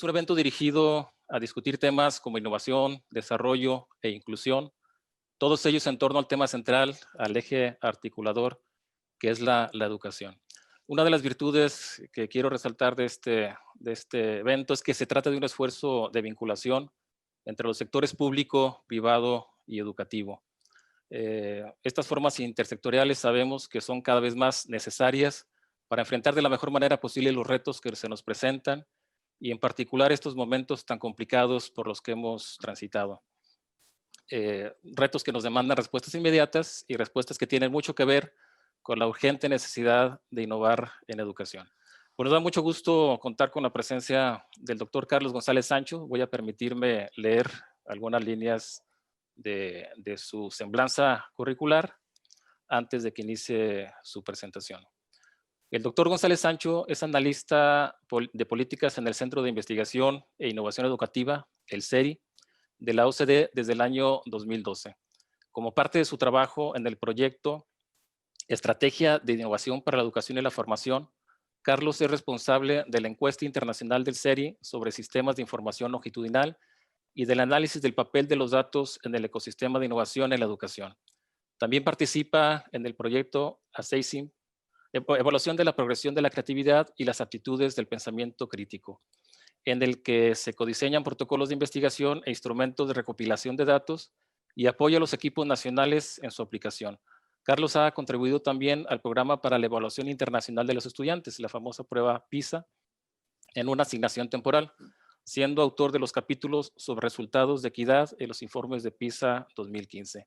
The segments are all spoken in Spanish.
un evento dirigido a discutir temas como innovación, desarrollo e inclusión, todos ellos en torno al tema central, al eje articulador, que es la educación. Una de las virtudes que quiero resaltar de este evento es que se trata de un esfuerzo de vinculación entre los sectores público, privado y educativo. Estas formas intersectoriales sabemos que son cada vez más necesarias para enfrentar de la mejor manera posible los retos que se nos presentan y en particular estos momentos tan complicados por los que hemos transitado. Retos que nos demandan respuestas inmediatas y respuestas que tienen mucho que ver con la urgente necesidad de innovar en educación. Pues nos da mucho gusto contar con la presencia del doctor Carlos González Sancho. Voy a permitirme leer algunas líneas de su semblanza curricular antes de que inicie su presentación. El doctor González Sancho es analista de políticas en el Centro de Investigación e Innovación Educativa, el CERI, de la OCDE desde el año 2012. Como parte de su trabajo en el proyecto Estrategia de Innovación para la Educación y la Formación, Carlos es responsable de la encuesta internacional del CERI sobre sistemas de información longitudinal y del análisis del papel de los datos en el ecosistema de innovación en la educación. También participa en el proyecto Assessing, Evaluación de la Progresión de la Creatividad y las Aptitudes del Pensamiento Crítico, en el que se codiseñan protocolos de investigación e instrumentos de recopilación de datos y apoya a los equipos nacionales en su aplicación. Carlos ha contribuido también al programa para la evaluación internacional de los estudiantes, la famosa prueba PISA, en una asignación temporal, siendo autor de los capítulos sobre resultados de equidad en los informes de PISA 2015.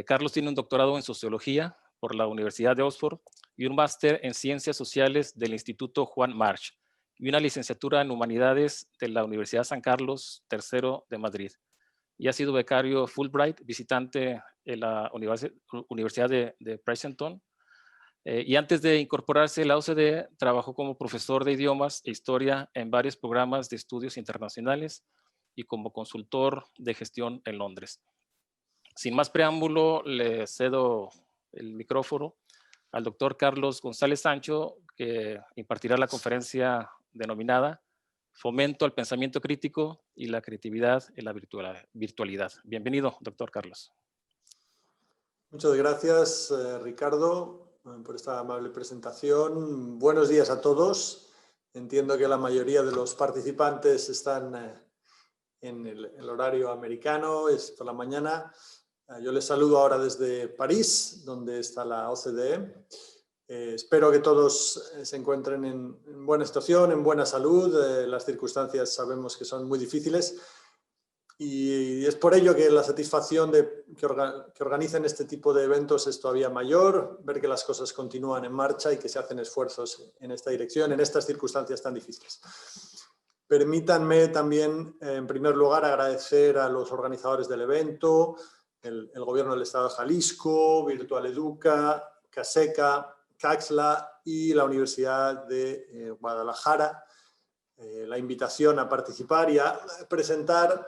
Carlos tiene un doctorado en Sociología por la Universidad de Oxford y un máster en Ciencias Sociales del Instituto Juan March y una licenciatura en Humanidades de la Universidad San Carlos III de Madrid. Y ha sido becario Fulbright, visitante en la Universidad de Princeton. Y antes de incorporarse a la OCDE, trabajó como profesor de idiomas e historia en varios programas de estudios internacionales y como consultor de gestión en Londres. Sin más preámbulo, le cedo el micrófono al doctor Carlos González Sancho, que impartirá la conferencia denominada Fomento al Pensamiento Crítico y la Creatividad en la Virtualidad. Bienvenido, doctor Carlos. Muchas gracias, Ricardo, por esta amable presentación. Buenos días a todos. Entiendo que la mayoría de los participantes están en el horario americano, es por la mañana. Yo les saludo ahora desde París, donde está la OCDE. Espero que todos se encuentren en buena situación, en buena salud. Las circunstancias sabemos que son muy difíciles y es por ello que la satisfacción de que organicen este tipo de eventos es todavía mayor, ver que las cosas continúan en marcha y que se hacen esfuerzos en esta dirección, en estas circunstancias tan difíciles. Permítanme también, en primer lugar, agradecer a los organizadores del evento, el Gobierno del Estado de Jalisco, Virtual Educa, CASECA, CAXLA y la Universidad de Guadalajara, la invitación a participar y a presentar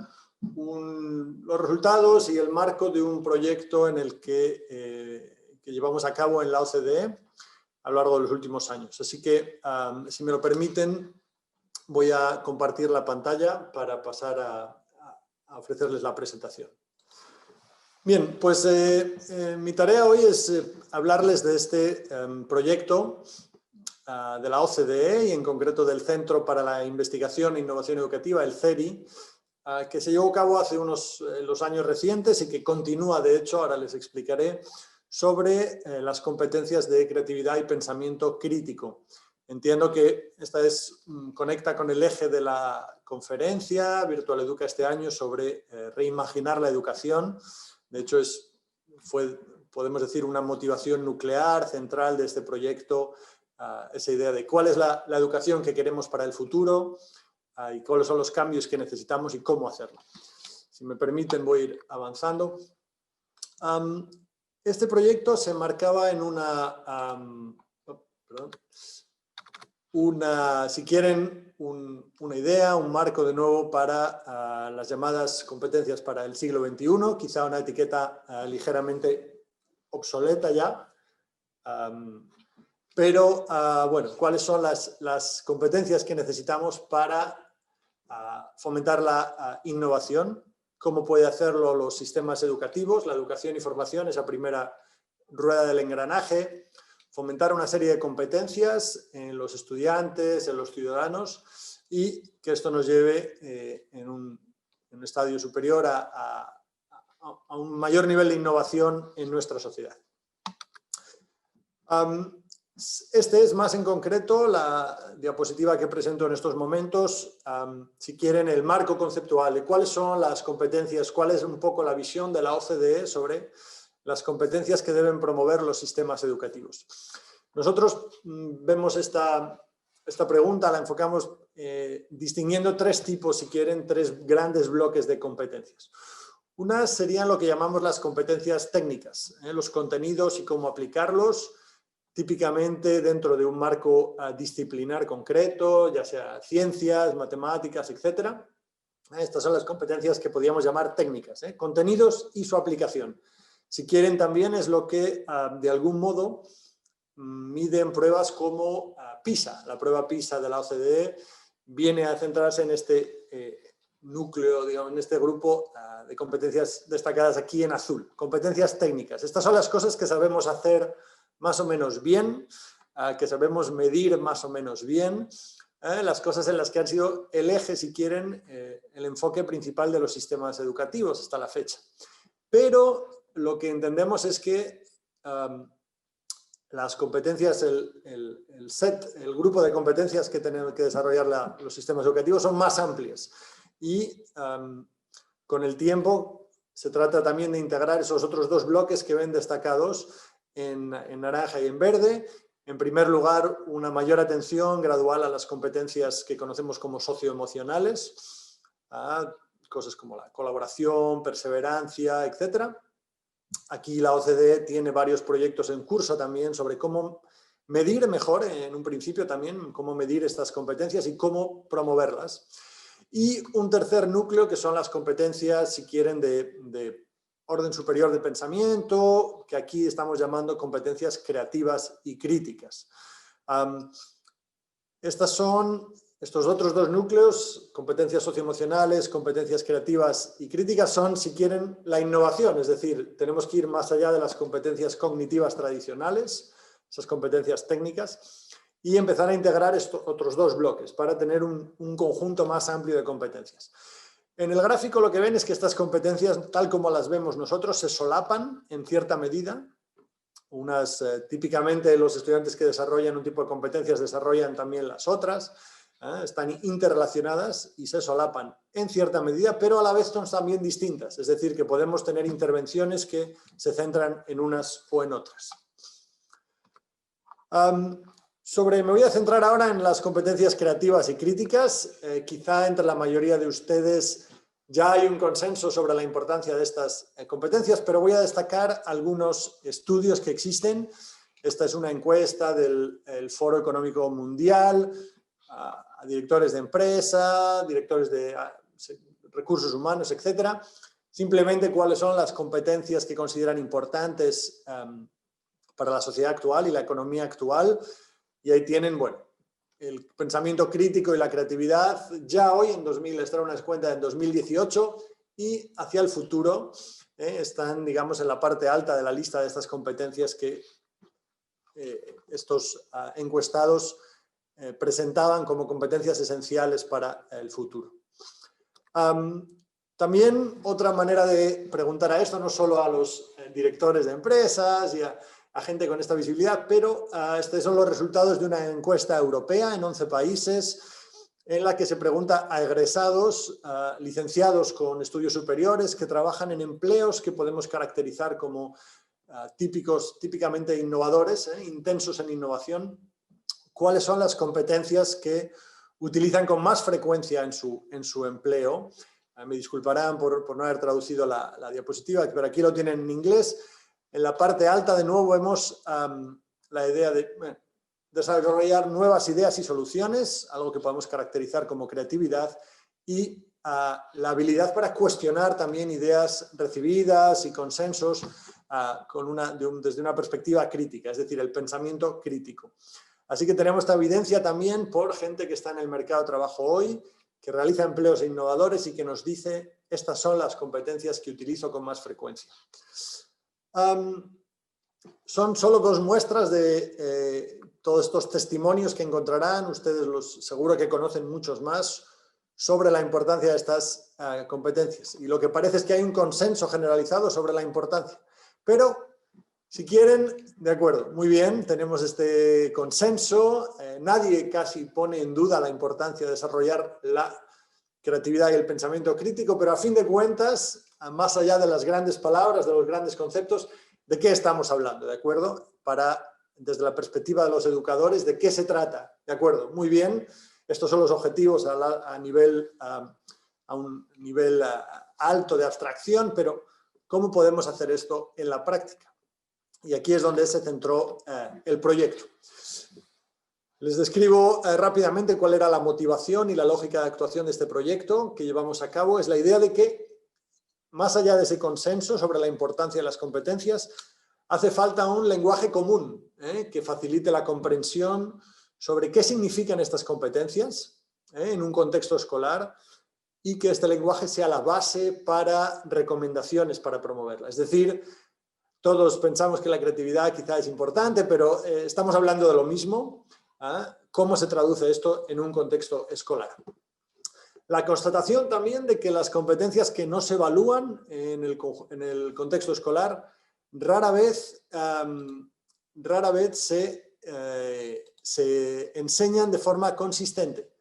los resultados y el marco de un proyecto en el que llevamos a cabo en la OCDE a lo largo de los últimos años. Así que, si me lo permiten, voy a compartir la pantalla para pasar a ofrecerles la presentación. Bien, pues mi tarea hoy es hablarles de este proyecto de la OCDE y en concreto del Centro para la Investigación e Innovación Educativa, el CERI, que se llevó a cabo hace los años recientes y que continúa, de hecho, ahora les explicaré, sobre las competencias de creatividad y pensamiento crítico. Entiendo que esta conecta con el eje de la conferencia Virtual Educa este año sobre reimaginar la educación. De hecho, podemos decir, una motivación nuclear, central de este proyecto, esa idea de cuál es la educación que queremos para el futuro y cuáles son los cambios que necesitamos y cómo hacerlo. Si me permiten, voy a ir avanzando. Este proyecto se marcaba en si quieren, una idea, un marco de nuevo para las llamadas competencias para el siglo XXI, quizá una etiqueta ligeramente obsoleta ya, pero bueno, ¿cuáles son las competencias que necesitamos para fomentar la innovación, cómo puede hacerlo los sistemas educativos, la educación y formación, esa primera rueda del engranaje, fomentar una serie de competencias en los estudiantes, en los ciudadanos, y que esto nos lleve en un estadio superior a un mayor nivel de innovación en nuestra sociedad. Este es más en concreto la diapositiva que presento en estos momentos, si quieren, el marco conceptual de cuáles son las competencias, cuál es un poco la visión de la OCDE sobre las competencias que deben promover los sistemas educativos. Nosotros vemos esta pregunta, la enfocamos distinguiendo tres tipos, si quieren, tres grandes bloques de competencias. Unas serían lo que llamamos las competencias técnicas, los contenidos y cómo aplicarlos, típicamente dentro de un marco disciplinar concreto, ya sea ciencias, matemáticas, etc. Estas son las competencias que podríamos llamar técnicas, contenidos y su aplicación. Si quieren, también es lo que de algún modo miden pruebas como PISA. La prueba PISA de la OCDE viene a centrarse en este núcleo, digamos, en este grupo de competencias destacadas aquí en azul. Competencias técnicas. Estas son las cosas que sabemos hacer más o menos bien, que sabemos medir más o menos bien, las cosas en las que han sido el eje, si quieren, el enfoque principal de los sistemas educativos hasta la fecha. Pero lo que entendemos es que las competencias, el grupo de competencias que tenemos que desarrollar los sistemas educativos son más amplias y con el tiempo se trata también de integrar esos otros dos bloques que ven destacados en naranja y en verde. En primer lugar, una mayor atención gradual a las competencias que conocemos como socioemocionales, cosas como la colaboración, perseverancia, etc. Aquí la OCDE tiene varios proyectos en curso también sobre cómo medir mejor, en un principio también, cómo medir estas competencias y cómo promoverlas. Y un tercer núcleo que son las competencias, si quieren, de orden superior de pensamiento, que aquí estamos llamando competencias creativas y críticas. Estos otros dos núcleos, competencias socioemocionales, competencias creativas y críticas, son, si quieren, la innovación, es decir, tenemos que ir más allá de las competencias cognitivas tradicionales, esas competencias técnicas, y empezar a integrar estos otros dos bloques para tener un conjunto más amplio de competencias. En el gráfico lo que ven es que estas competencias, tal como las vemos nosotros, se solapan en cierta medida. Típicamente los estudiantes que desarrollan un tipo de competencias desarrollan también las otras, están interrelacionadas y se solapan en cierta medida, pero a la vez son también distintas, es decir, que podemos tener intervenciones que se centran en unas o en otras. Me voy a centrar ahora en las competencias creativas y críticas. Quizá entre la mayoría de ustedes ya hay un consenso sobre la importancia de estas competencias, pero voy a destacar algunos estudios que existen. Esta es una encuesta del Foro Económico Mundial, a directores de empresa, directores de recursos humanos, etc. Simplemente cuáles son las competencias que consideran importantes para la sociedad actual y la economía actual. Y ahí tienen, bueno, el pensamiento crítico y la creatividad ya hoy, esta era una cuenta en 2018, y hacia el futuro están, digamos, en la parte alta de la lista de estas competencias que estos encuestados presentaban como competencias esenciales para el futuro. También otra manera de preguntar a esto, no solo a los directores de empresas y a gente con esta visibilidad, pero estos son los resultados de una encuesta europea en 11 países en la que se pregunta a egresados, licenciados con estudios superiores que trabajan en empleos que podemos caracterizar como típicamente innovadores, intensos en innovación, cuáles son las competencias que utilizan con más frecuencia en su empleo. Me disculparán por no haber traducido la diapositiva, pero aquí lo tienen en inglés. En la parte alta, de nuevo, vemos la idea de desarrollar nuevas ideas y soluciones, algo que podemos caracterizar como creatividad, y la habilidad para cuestionar también ideas recibidas y consensos desde una perspectiva crítica, es decir, el pensamiento crítico. Así que tenemos esta evidencia también por gente que está en el mercado de trabajo hoy que realiza empleos innovadores y que nos dice: estas son las competencias que utilizo con más frecuencia. Son solo dos muestras de todos estos testimonios que encontrarán. Ustedes seguro que conocen muchos más sobre la importancia de estas competencias. Y lo que parece es que hay un consenso generalizado sobre la importancia. Pero, si quieren, de acuerdo, muy bien, tenemos este consenso. Nadie casi pone en duda la importancia de desarrollar la creatividad y el pensamiento crítico, pero a fin de cuentas, más allá de las grandes palabras, de los grandes conceptos, ¿de qué estamos hablando? ¿De acuerdo? Desde la perspectiva de los educadores, ¿de qué se trata? ¿De acuerdo? Muy bien. Estos son los objetivos a un nivel alto de abstracción, pero ¿cómo podemos hacer esto en la práctica? Y aquí es donde se centró el proyecto. Les describo rápidamente cuál era la motivación y la lógica de actuación de este proyecto que llevamos a cabo. Es la idea de que, más allá de ese consenso sobre la importancia de las competencias, hace falta un lenguaje común que facilite la comprensión sobre qué significan estas competencias en un contexto escolar y que este lenguaje sea la base para recomendaciones para promoverla. Es decir, todos pensamos que la creatividad quizá es importante, pero estamos hablando de lo mismo. ¿Cómo se traduce esto en un contexto escolar? La constatación también de que las competencias que no se evalúan en el contexto escolar rara vez se enseñan de forma consistente.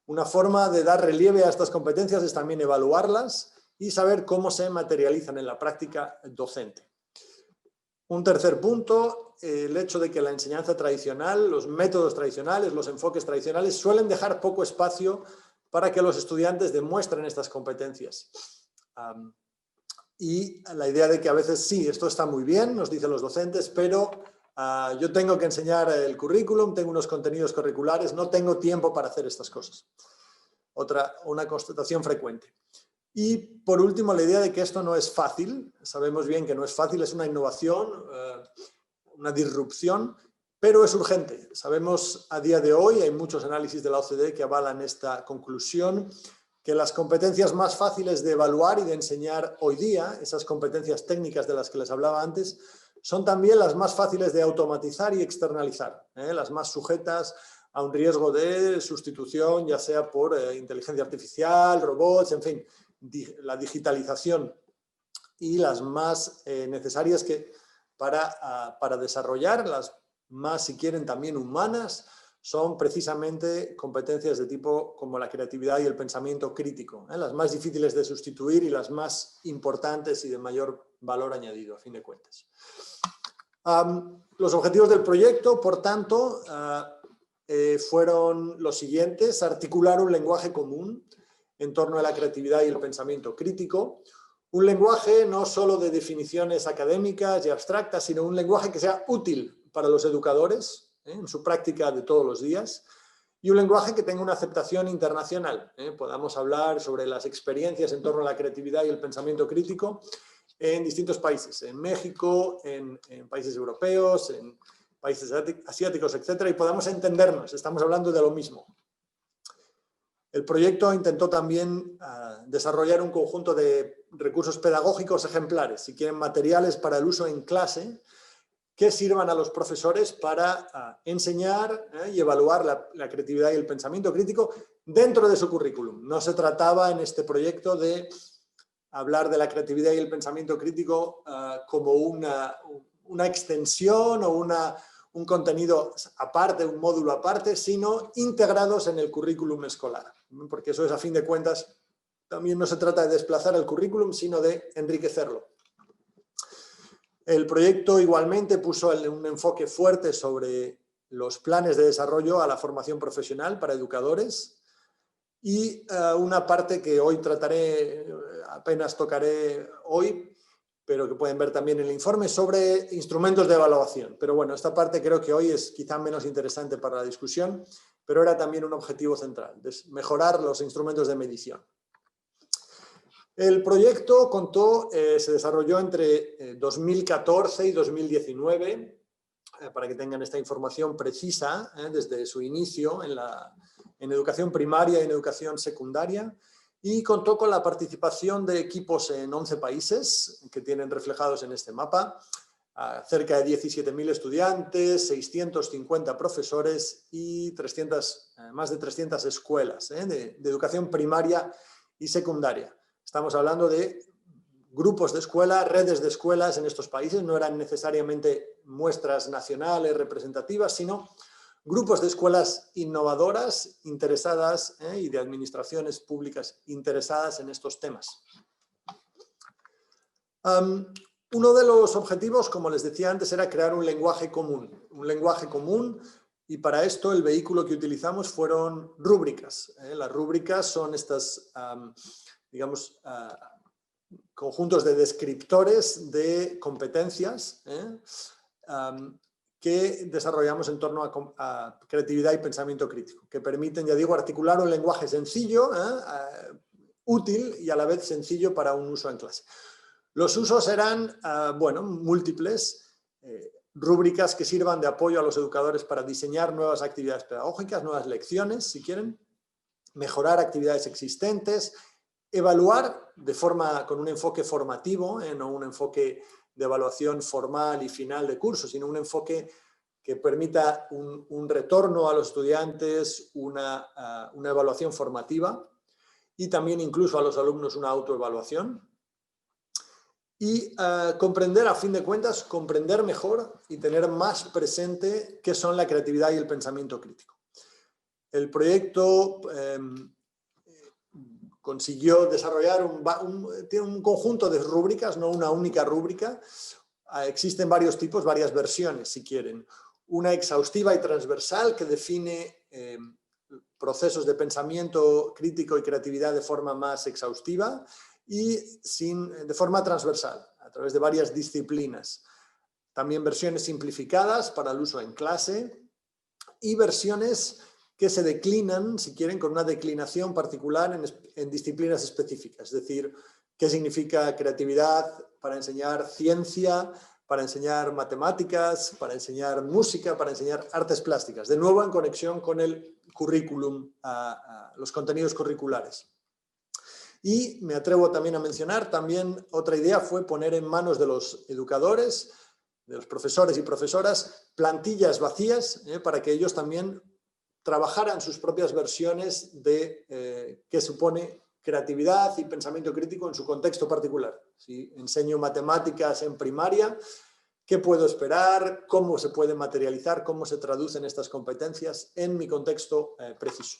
Una forma de dar relieve a estas competencias es también evaluarlas y saber cómo se materializan en la práctica docente. Un tercer punto, el hecho de que la enseñanza tradicional, los métodos tradicionales, los enfoques tradicionales suelen dejar poco espacio para que los estudiantes demuestren estas competencias. Y la idea de que a veces sí, esto está muy bien, nos dicen los docentes, pero yo tengo que enseñar el currículum, tengo unos contenidos curriculares, no tengo tiempo para hacer estas cosas. Una constatación frecuente. Y por último, la idea de que esto no es fácil. Sabemos bien que no es fácil, es una innovación, una disrupción, pero es urgente. Sabemos a día de hoy, hay muchos análisis de la OCDE que avalan esta conclusión, que las competencias más fáciles de evaluar y de enseñar hoy día, esas competencias técnicas de las que les hablaba antes, son también las más fáciles de automatizar y externalizar, las más sujetas a un riesgo de sustitución, ya sea por inteligencia artificial, robots, en fin, la digitalización, y las más necesarias para desarrollar, las más, si quieren, también humanas, son precisamente competencias de tipo como la creatividad y el pensamiento crítico, las más difíciles de sustituir y las más importantes y de mayor valor añadido, a fin de cuentas. Los objetivos del proyecto, por tanto, fueron los siguientes: articular un lenguaje común en torno a la creatividad y el pensamiento crítico, un lenguaje no solo de definiciones académicas y abstractas, sino un lenguaje que sea útil para los educadores en su práctica de todos los días, y un lenguaje que tenga una aceptación internacional. Podamos hablar sobre las experiencias en torno a la creatividad y el pensamiento crítico en distintos países, en México, en países europeos, en países asiáticos, etcétera, y podamos entendernos, estamos hablando de lo mismo. El proyecto intentó también desarrollar un conjunto de recursos pedagógicos ejemplares, si quieren, materiales para el uso en clase, que sirvan a los profesores para enseñar y evaluar la creatividad y el pensamiento crítico dentro de su currículum. No se trataba en este proyecto de hablar de la creatividad y el pensamiento crítico como una extensión o un contenido aparte, un módulo aparte, sino integrados en el currículum escolar. Porque eso es, a fin de cuentas, también no se trata de desplazar el currículum, sino de enriquecerlo. El proyecto igualmente puso un enfoque fuerte sobre los planes de desarrollo a la formación profesional para educadores y una parte que hoy apenas tocaré hoy, pero que pueden ver también en el informe, sobre instrumentos de evaluación. Pero bueno, esta parte creo que hoy es quizá menos interesante para la discusión, pero era también un objetivo central, mejorar los instrumentos de medición. El proyecto se desarrolló entre 2014 y 2019, para que tengan esta información precisa, desde su inicio en en educación primaria y en educación secundaria, y contó con la participación de equipos en 11 países que tienen reflejados en este mapa, cerca de 17.000 estudiantes, 650 profesores y más de 300 escuelas de educación primaria y secundaria. Estamos hablando de grupos de escuela, redes de escuelas en estos países, no eran necesariamente muestras nacionales representativas, sino grupos de escuelas innovadoras, interesadas y de administraciones públicas interesadas en estos temas. Uno de los objetivos, como les decía antes, era crear un lenguaje común, y para esto el vehículo que utilizamos fueron rúbricas. Las rúbricas son estas, digamos, conjuntos de descriptores de competencias que desarrollamos en torno a creatividad y pensamiento crítico, que permiten, ya digo, articular un lenguaje sencillo, útil y a la vez sencillo para un uso en clase. Los usos eran, bueno, múltiples, rúbricas que sirvan de apoyo a los educadores para diseñar nuevas actividades pedagógicas, nuevas lecciones, si quieren, mejorar actividades existentes, evaluar con un enfoque formativo, no un enfoque de evaluación formal y final de curso, sino un enfoque que permita un retorno a los estudiantes, una evaluación formativa y también incluso a los alumnos una autoevaluación. Y comprender, a fin de cuentas, comprender mejor y tener más presente qué son la creatividad y el pensamiento crítico. El proyecto consiguió desarrollar un conjunto de rúbricas, no una única rúbrica. Existen varios tipos, varias versiones, si quieren. Una exhaustiva y transversal que define procesos de pensamiento crítico y creatividad de forma más exhaustiva, y de forma transversal, a través de varias disciplinas. También versiones simplificadas para el uso en clase y versiones que se declinan, si quieren, con una declinación particular en disciplinas específicas. Es decir, qué significa creatividad para enseñar ciencia, para enseñar matemáticas, para enseñar música, para enseñar artes plásticas. De nuevo, en conexión con el currículum, los contenidos curriculares. Y me atrevo también a mencionar, otra idea fue poner en manos de los educadores, de los profesores y profesoras, plantillas vacías para que ellos también trabajaran sus propias versiones de qué supone creatividad y pensamiento crítico en su contexto particular. Si enseño matemáticas en primaria, ¿qué puedo esperar? ¿Cómo se puede materializar? ¿Cómo se traducen estas competencias en mi contexto preciso?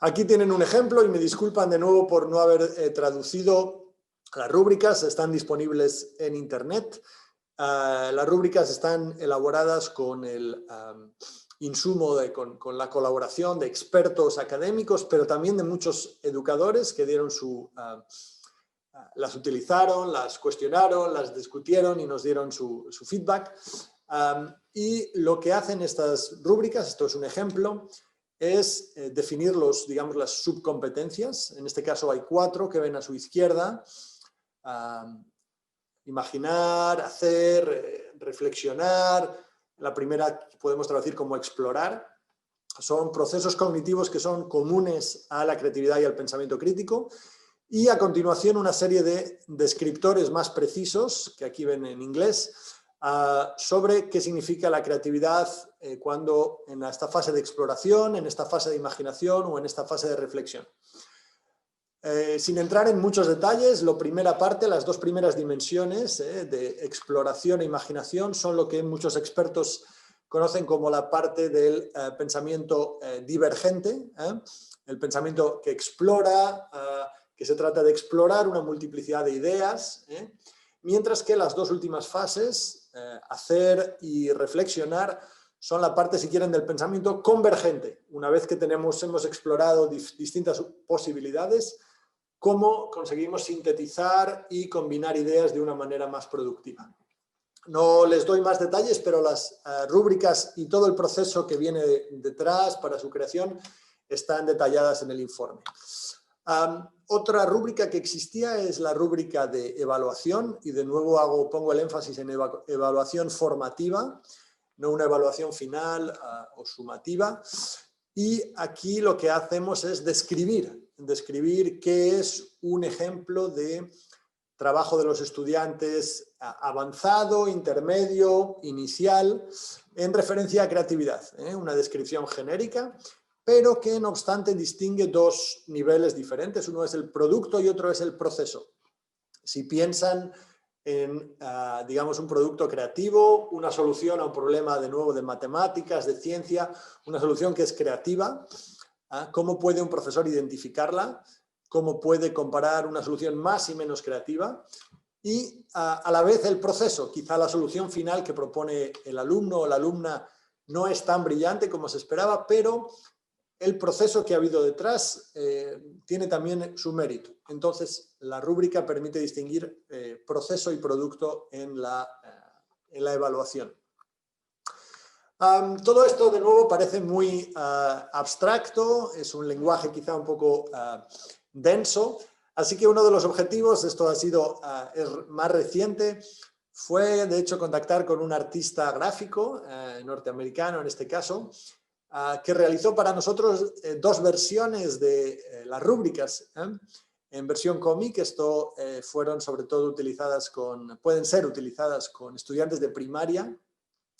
Aquí tienen un ejemplo y me disculpan de nuevo por no haber traducido las rúbricas, están disponibles en internet. Las rúbricas están elaboradas con el insumo, con la colaboración de expertos académicos, pero también de muchos educadores que dieron las utilizaron, las cuestionaron, las discutieron y nos dieron su feedback. Y lo que hacen estas rúbricas, esto es un ejemplo, es definir digamos, las subcompetencias. En este caso hay 4 que ven a su izquierda. Imaginar, hacer, reflexionar. La primera podemos traducir como explorar. Son procesos cognitivos que son comunes a la creatividad y al pensamiento crítico. Y a continuación una serie de descriptores más precisos, que aquí ven en inglés, sobre qué significa la creatividad cuando en esta fase de exploración, en esta fase de imaginación o en esta fase de reflexión. Sin entrar en muchos detalles, las 2 primeras dimensiones de exploración e imaginación son lo que muchos expertos conocen como la parte del pensamiento divergente, el pensamiento que explora, que se trata de explorar una multiplicidad de ideas, mientras que las 2 últimas fases, hacer y reflexionar, son la parte, si quieren, del pensamiento convergente. Una vez que hemos explorado distintas posibilidades, cómo conseguimos sintetizar y combinar ideas de una manera más productiva. No les doy más detalles, pero las rúbricas y todo el proceso que viene detrás para su creación están detalladas en el informe. Otra rúbrica que existía es la rúbrica de evaluación, y de nuevo pongo el énfasis en evaluación formativa, no una evaluación final o sumativa. Y aquí lo que hacemos es describir qué es un ejemplo de trabajo de los estudiantes avanzado, intermedio, inicial, en referencia a creatividad. Una descripción genérica, pero que no obstante distingue dos niveles diferentes. Uno es el producto y otro es el proceso. Si piensan en, digamos, un producto creativo, una solución a un problema de nuevo de matemáticas, de ciencia, una solución que es creativa, ¿cómo puede un profesor identificarla? ¿Cómo puede comparar una solución más y menos creativa? Y a la vez el proceso, quizá la solución final que propone el alumno o la alumna no es tan brillante como se esperaba, pero el proceso que ha habido detrás tiene también su mérito. Entonces, la rúbrica permite distinguir proceso y producto en la evaluación. Todo esto, de nuevo, parece muy abstracto, es un lenguaje quizá un poco denso, así que uno de los objetivos, esto ha sido es más reciente, fue de hecho contactar con un artista gráfico norteamericano en este caso, que realizó para nosotros dos versiones de las rúbricas. En versión cómic, esto fueron sobre todo utilizadas pueden ser utilizadas con estudiantes de primaria.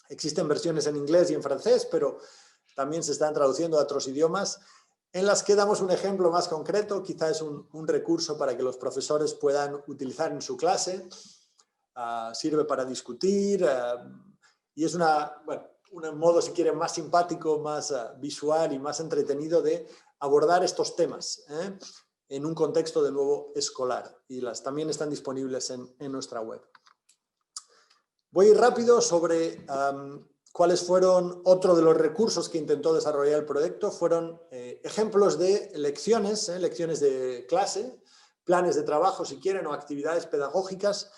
Existen versiones en inglés y en francés, pero también se están traduciendo a otros idiomas, en las que damos un ejemplo más concreto, quizá es un recurso para que los profesores puedan utilizar en su clase, sirve para discutir, y es un modo, si quieren, más simpático, más visual y más entretenido de abordar estos temas en un contexto de nuevo escolar, y también están disponibles en nuestra web. Voy a ir rápido sobre cuáles fueron otro de los recursos que intentó desarrollar el proyecto. Fueron ejemplos de lecciones de clase, planes de trabajo si quieren o actividades pedagógicas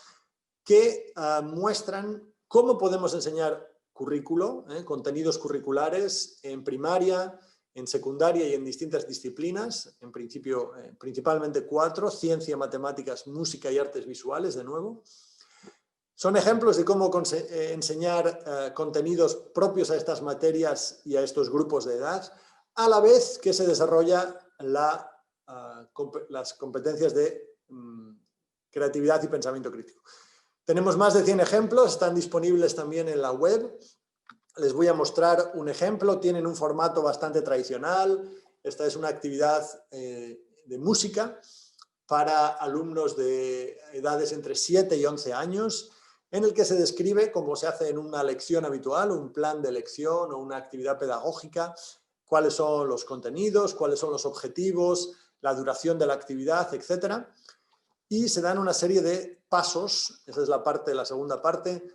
que muestran cómo podemos enseñar currículo, contenidos curriculares en primaria, en secundaria y en distintas disciplinas, en principio principalmente 4, ciencia, matemáticas, música y artes visuales, de nuevo. Son ejemplos de cómo enseñar contenidos propios a estas materias y a estos grupos de edad, a la vez que se desarrolla las competencias de creatividad y pensamiento crítico. Tenemos más de 100 ejemplos, están disponibles también en la web. Les voy a mostrar un ejemplo, tienen un formato bastante tradicional. Esta es una actividad de música para alumnos de edades entre 7 y 11 años, en el que se describe, como se hace en una lección habitual, un plan de lección o una actividad pedagógica, cuáles son los contenidos, cuáles son los objetivos, la duración de la actividad, etc. Y se dan una serie de pasos, esa es la segunda parte,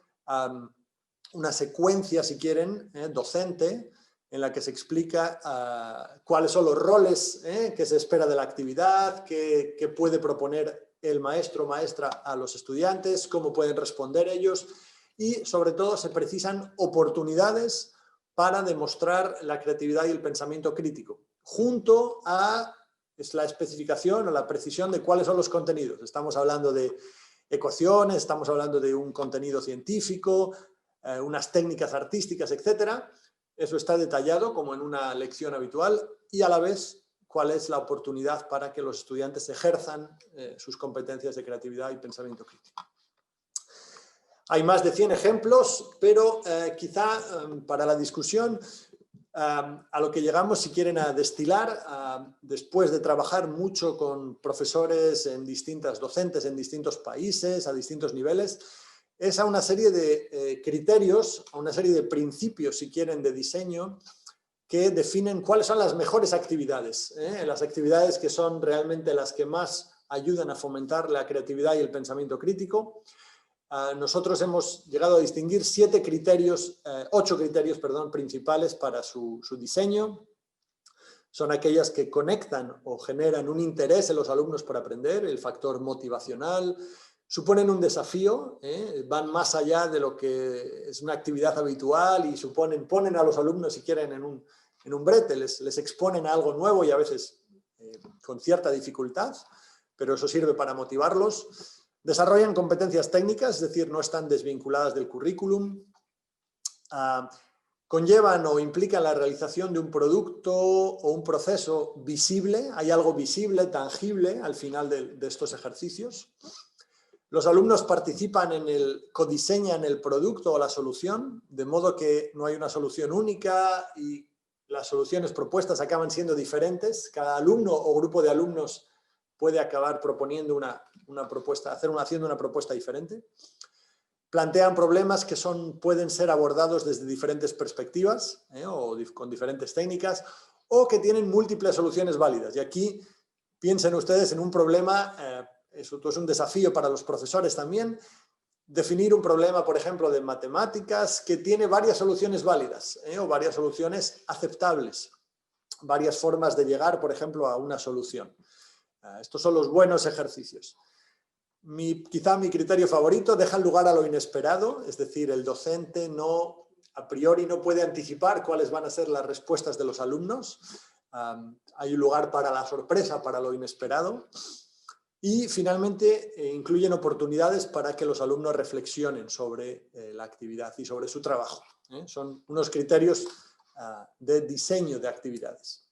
una secuencia, si quieren, docente, en la que se explica cuáles son los roles que se espera de la actividad, qué puede proponer el maestro o maestra a los estudiantes, cómo pueden responder ellos y, sobre todo, se precisan oportunidades para demostrar la creatividad y el pensamiento crítico, junto a la especificación o la precisión de cuáles son los contenidos. Estamos hablando de ecuaciones, estamos hablando de un contenido científico, unas técnicas artísticas, etc. Eso está detallado como en una lección habitual y a la vez cuál es la oportunidad para que los estudiantes ejerzan sus competencias de creatividad y pensamiento crítico. Hay más de 100 ejemplos, pero quizá para la discusión a lo que llegamos, si quieren, a destilar, después de trabajar mucho con profesores docentes en distintos países, a distintos niveles, es a una serie de criterios, a una serie de principios, si quieren, de diseño, que definen cuáles son las mejores actividades, las actividades que son realmente las que más ayudan a fomentar la creatividad y el pensamiento crítico. Nosotros hemos llegado a distinguir 8 criterios principales para su diseño. Son aquellas que conectan o generan un interés en los alumnos por aprender, el factor motivacional, suponen un desafío, van más allá de lo que es una actividad habitual y ponen a los alumnos, si quieren, en un brete, les exponen a algo nuevo y a veces con cierta dificultad, pero eso sirve para motivarlos. Desarrollan competencias técnicas, es decir, no están desvinculadas del currículum. conllevan o implican la realización de un producto o un proceso visible. Hay algo visible, tangible al final de estos ejercicios. Los alumnos participan codiseñan el producto o la solución, de modo que no hay una solución única y las soluciones propuestas acaban siendo diferentes. Cada alumno o grupo de alumnos puede acabar proponiendo haciendo una propuesta diferente. Plantean problemas que pueden ser abordados desde diferentes perspectivas o con diferentes técnicas, o que tienen múltiples soluciones válidas. Y aquí piensen ustedes en un problema, eso es un desafío para los profesores también, definir un problema, por ejemplo, de matemáticas que tiene varias soluciones válidas o varias soluciones aceptables, varias formas de llegar, por ejemplo, a una solución. Estos son los buenos ejercicios. Quizá mi criterio favorito: dejan lugar a lo inesperado, es decir, el docente a priori no puede anticipar cuáles van a ser las respuestas de los alumnos. Hay un lugar para la sorpresa, para lo inesperado. Y finalmente incluyen oportunidades para que los alumnos reflexionen sobre la actividad y sobre su trabajo. Son unos criterios de diseño de actividades.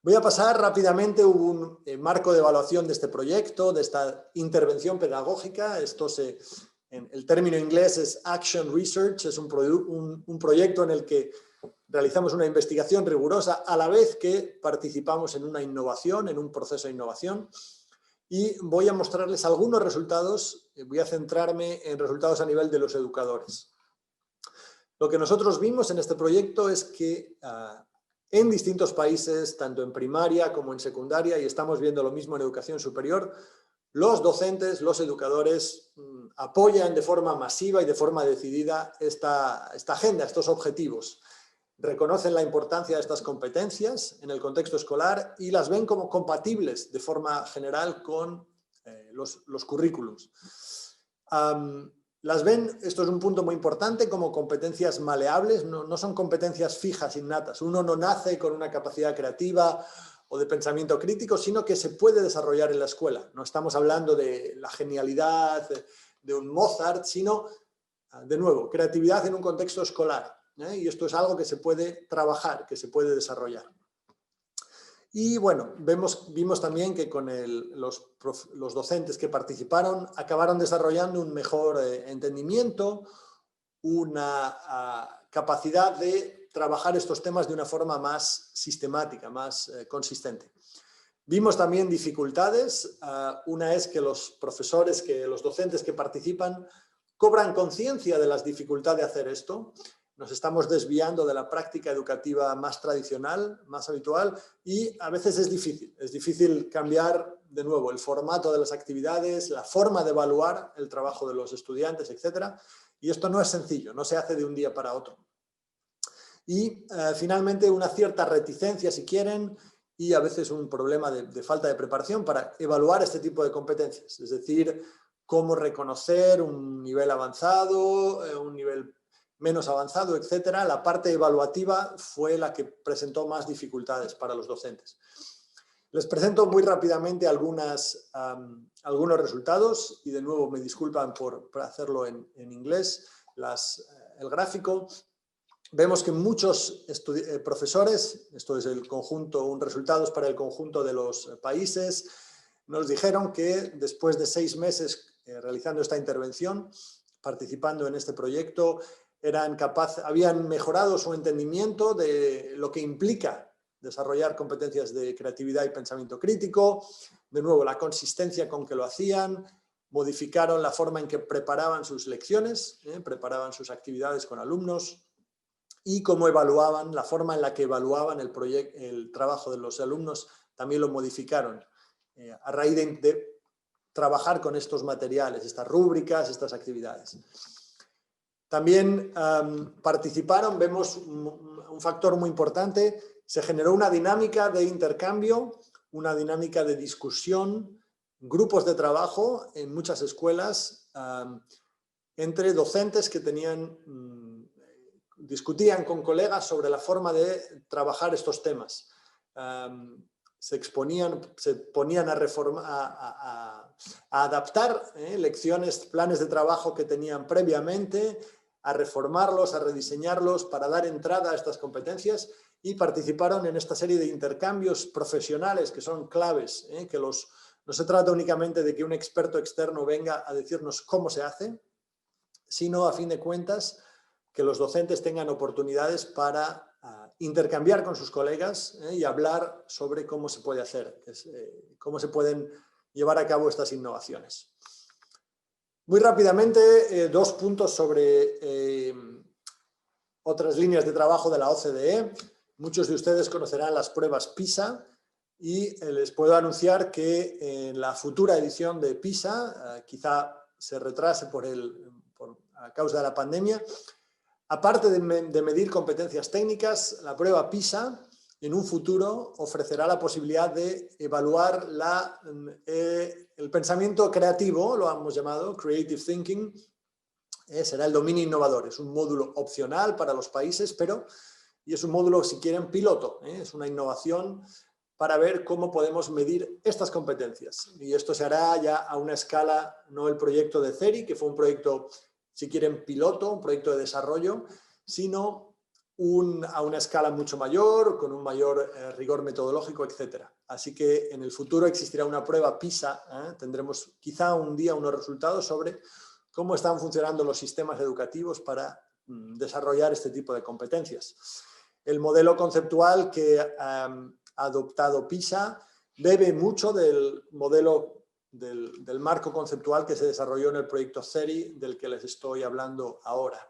Voy a pasar rápidamente un marco de evaluación de este proyecto, de esta intervención pedagógica. El término inglés es Action Research, es un proyecto en el que realizamos una investigación rigurosa a la vez que participamos en una innovación, en un proceso de innovación. Y voy a mostrarles algunos resultados. Voy a centrarme en resultados a nivel de los educadores. Lo que nosotros vimos en este proyecto es que en distintos países, tanto en primaria como en secundaria, y estamos viendo lo mismo en educación superior, los docentes, los educadores apoyan de forma masiva y de forma decidida esta agenda, estos objetivos. Reconocen la importancia de estas competencias en el contexto escolar y las ven como compatibles de forma general con los currículums. Las ven, esto es un punto muy importante, como competencias maleables, no son competencias fijas, innatas. Uno no nace con una capacidad creativa o de pensamiento crítico, sino que se puede desarrollar en la escuela. No estamos hablando de la genialidad de un Mozart, sino, de nuevo, creatividad en un contexto escolar. Y esto es algo que se puede trabajar, que se puede desarrollar. Y bueno, vimos también que con los docentes que participaron acabaron desarrollando un mejor entendimiento, una capacidad de trabajar estos temas de una forma más sistemática, más consistente. Vimos también dificultades. Una es que los docentes que participan cobran conciencia de las dificultades de hacer esto. Nos estamos desviando de la práctica educativa más tradicional, más habitual, y a veces es difícil cambiar de nuevo el formato de las actividades, la forma de evaluar el trabajo de los estudiantes, etc. Y esto no es sencillo, no se hace de un día para otro. Y finalmente una cierta reticencia, si quieren, y a veces un problema de falta de preparación para evaluar este tipo de competencias, es decir, cómo reconocer un nivel avanzado, un nivel menos avanzado, etcétera. La parte evaluativa fue la que presentó más dificultades para los docentes. Les presento muy rápidamente algunos resultados y de nuevo me disculpan por hacerlo en inglés. El gráfico, vemos que muchos profesores, esto es resultados para el conjunto de los países, nos dijeron que después de 6 meses realizando esta intervención, participando en este proyecto, habían mejorado su entendimiento de lo que implica desarrollar competencias de creatividad y pensamiento crítico. De nuevo, la consistencia con que lo hacían, modificaron la forma en que preparaban sus lecciones, preparaban sus actividades con alumnos y cómo evaluaban, la forma en la que evaluaban el trabajo de los alumnos, también lo modificaron a raíz de trabajar con estos materiales, estas rúbricas, estas actividades. También participaron, vemos un factor muy importante, se generó una dinámica de intercambio, una dinámica de discusión, grupos de trabajo en muchas escuelas entre docentes que discutían con colegas sobre la forma de trabajar estos temas. Se ponían a adaptar lecciones, planes de trabajo que tenían previamente, a reformarlos, a rediseñarlos para dar entrada a estas competencias y participaron en esta serie de intercambios profesionales que son claves, que no se trata únicamente de que un experto externo venga a decirnos cómo se hace, sino a fin de cuentas que los docentes tengan oportunidades para intercambiar con sus colegas y hablar sobre cómo se puede hacer, cómo se pueden llevar a cabo estas innovaciones. Muy rápidamente, 2 puntos sobre otras líneas de trabajo de la OCDE. Muchos de ustedes conocerán las pruebas PISA y les puedo anunciar que en la futura edición de PISA, quizá se retrase a causa de la pandemia, aparte de medir competencias técnicas, la prueba PISA en un futuro ofrecerá la posibilidad de evaluar el pensamiento creativo, lo hemos llamado Creative Thinking, será el dominio innovador. Es un módulo opcional para los países, y es un módulo, si quieren, piloto. Es una innovación para ver cómo podemos medir estas competencias. Y esto se hará ya a una escala, no el proyecto de CERI, que fue un proyecto, si quieren, piloto, un proyecto de desarrollo, sino a una escala mucho mayor, con un mayor rigor metodológico, etc. Así que en el futuro existirá una prueba PISA, tendremos quizá un día unos resultados sobre cómo están funcionando los sistemas educativos para desarrollar este tipo de competencias. El modelo conceptual que ha adoptado PISA bebe mucho del modelo del marco conceptual que se desarrolló en el proyecto CERI, del que les estoy hablando ahora.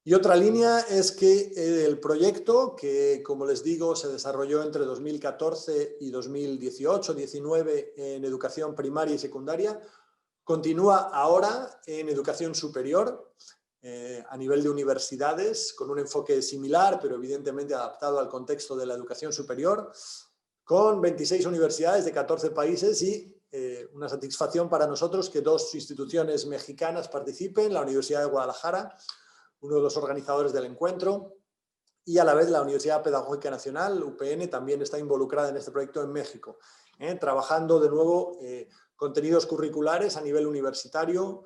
Y otra línea es que el proyecto, que como les digo se desarrolló entre 2014 y 2018-19 en educación primaria y secundaria, continúa ahora en educación superior, a nivel de universidades, con un enfoque similar, pero evidentemente adaptado al contexto de la educación superior, con 26 universidades de 14 países y una satisfacción para nosotros que 2 instituciones mexicanas participen, la Universidad de Guadalajara, uno de los organizadores del encuentro, y a la vez la Universidad Pedagógica Nacional, UPN, también está involucrada en este proyecto en México, trabajando de nuevo contenidos curriculares a nivel universitario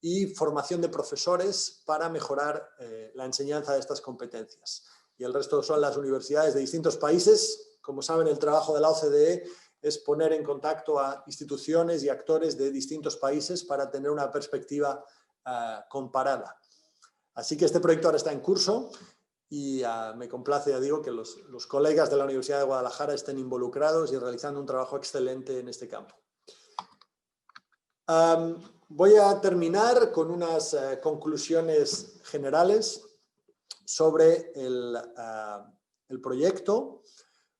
y formación de profesores para mejorar la enseñanza de estas competencias. Y el resto son las universidades de distintos países. Como saben, el trabajo de la OCDE es poner en contacto a instituciones y actores de distintos países para tener una perspectiva comparada. Así que este proyecto ahora está en curso y me complace, ya digo, que los colegas de la Universidad de Guadalajara estén involucrados y realizando un trabajo excelente en este campo. Voy a terminar con unas conclusiones generales sobre el proyecto,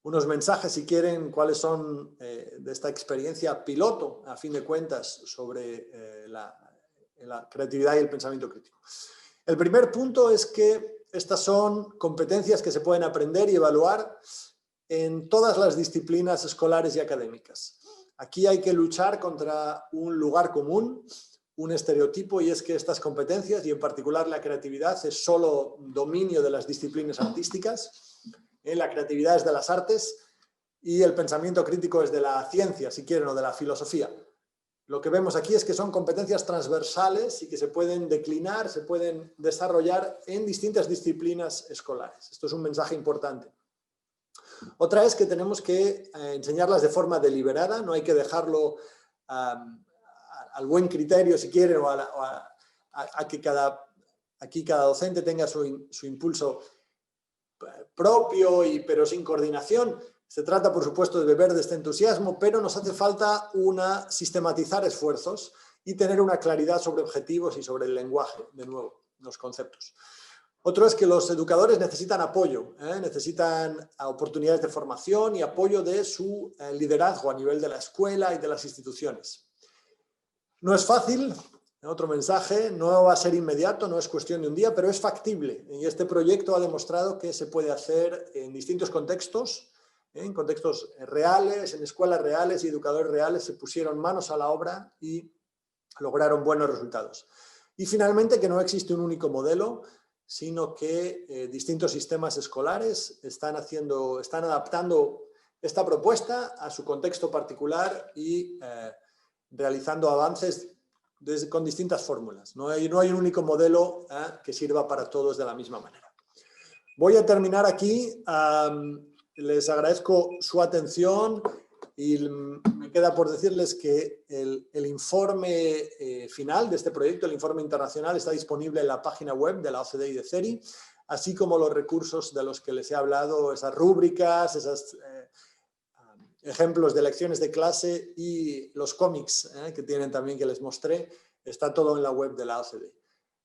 unos mensajes, si quieren, cuáles son de esta experiencia piloto, a fin de cuentas, sobre la creatividad y el pensamiento crítico. El primer punto es que estas son competencias que se pueden aprender y evaluar en todas las disciplinas escolares y académicas. Aquí hay que luchar contra un lugar común, un estereotipo, y es que estas competencias, y en particular la creatividad, es solo dominio de las disciplinas artísticas. La creatividad es de las artes y el pensamiento crítico es de la ciencia, si quieren, o de la filosofía. Lo que vemos aquí es que son competencias transversales y que se pueden declinar, se pueden desarrollar en distintas disciplinas escolares. Esto es un mensaje importante. Otra es que tenemos que enseñarlas de forma deliberada, no hay que dejarlo al buen criterio, si quieren, o a que aquí cada docente tenga su impulso propio, pero sin coordinación. Se trata, por supuesto, de beber de este entusiasmo, pero nos hace falta sistematizar esfuerzos y tener una claridad sobre objetivos y sobre el lenguaje, de nuevo, los conceptos. Otro es que los educadores necesitan apoyo, necesitan oportunidades de formación y apoyo de su liderazgo a nivel de la escuela y de las instituciones. No es fácil, otro mensaje, no va a ser inmediato, no es cuestión de un día, pero es factible. Y este proyecto ha demostrado que se puede hacer en distintos contextos, en contextos reales, en escuelas reales, y educadores reales se pusieron manos a la obra y lograron buenos resultados. Y finalmente, que no existe un único modelo, sino que distintos sistemas escolares están adaptando esta propuesta a su contexto particular y realizando avances con distintas fórmulas. No hay un único modelo que sirva para todos de la misma manera. Voy a terminar aquí. Les agradezco su atención y me queda por decirles que el informe final de este proyecto, el informe internacional, está disponible en la página web de la OCDE y de CERI, así como los recursos de los que les he hablado, esas rúbricas, esos ejemplos de lecciones de clase y los cómics que tienen también que les mostré. Está todo en la web de la OCDE.